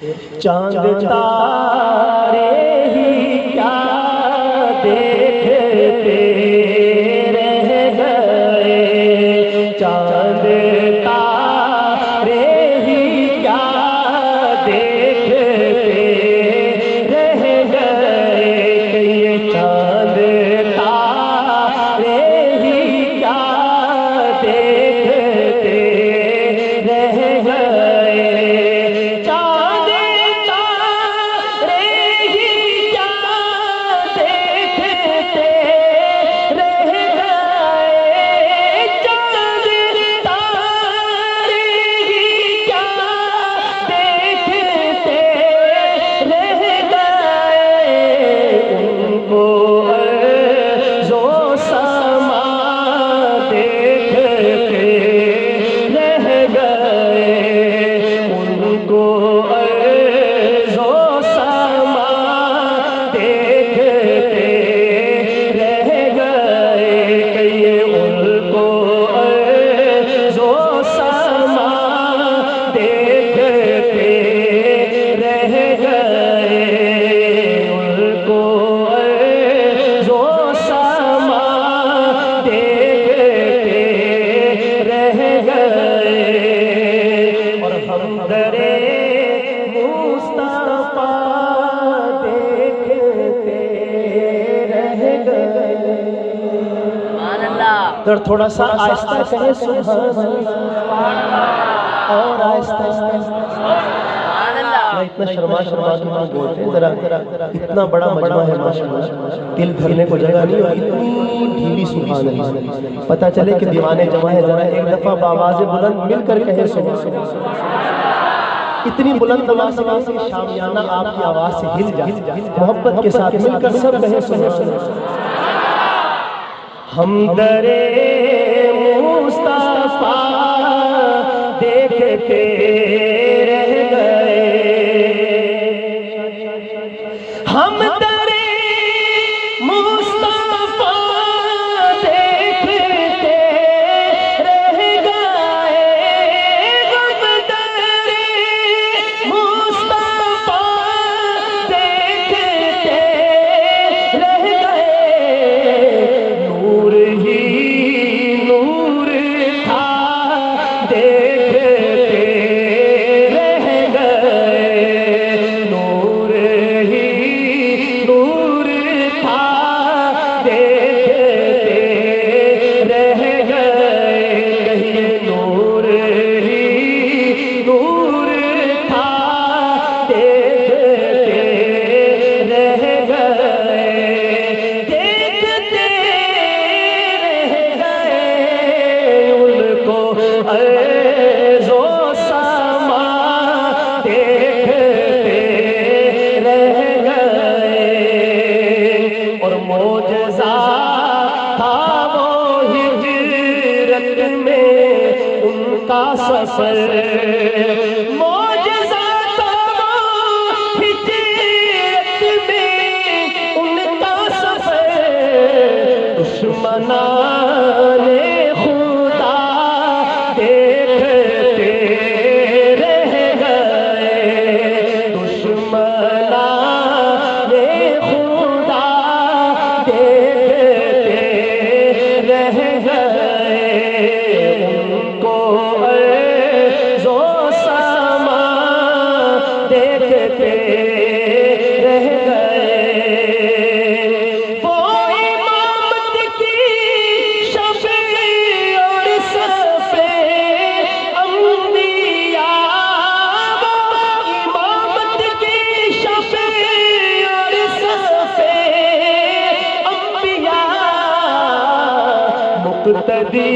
चांद तारे ही क्या देखते रह गए, चांद तारे ही क्या देखते रह गए, ये चांद तारे ही क्या देखते रह गए, चांद तारे ही क्या देखते रह गए, चांद तारे ही क्या देखते रह गए, उनको अर्ज़ो समा देखते रह गए, उनको अर्ज़ो समा देखते रह गए, ये उनको अर्ज़ो समा देखते रह गए, उनको अर्ज़ो समा देखते रह गए, और हम दरे मुस्तफा देखते रह गए। तो थोड़ा सा आहिस्ता कहे सुभान अल्लाह, और आहिस्ता मैं इतना शर्मा के हम बोलते हैं, जरा इतना बड़ा मजमा है माशाअल्लाह, दिल भरने को जगह नहीं होगी, इतनी ढीली सुभान अल्लाह, पता चले कि दीवाने जमा है, जरा एक दफा बावाज़े बुलंद मिलकर कहे सुभान अल्लाह, इतनी बुलंद आवाज़ से शामियाना आपकी आवाज़ से हिल जाए, मोहब्बत के साथ मिलकर सब कहे सुभान अल्लाह। हम दरे मुस्तफा देखते रह गए, हम दरे मुस्तफा देखते रह गए, हम दरे मुस्तफा देखते रह गए, नूर ही नूर था देखते रह गए, नूर ही नूर था देखते रह गए, कहिए नूर ही नूर था देखते रह गए, देखते रह गए, उनको अर्ज़ो समा देखते रह गए, और मोजज़ा था वो हिजरत में उनका सफर, मोजज़ा था वो हिजरत में उनका सफर, दुश्मनाने खुदा देखते रह गए, दुश्मनाने खुदा देखते रह गए, उनको अर्ज़ो समा देखते रह गए, वो इमामत की शफ़े और सफ़े अंबिया, वो इमामत की शफ़े और सफ़े अंबिया, मुक़्तदी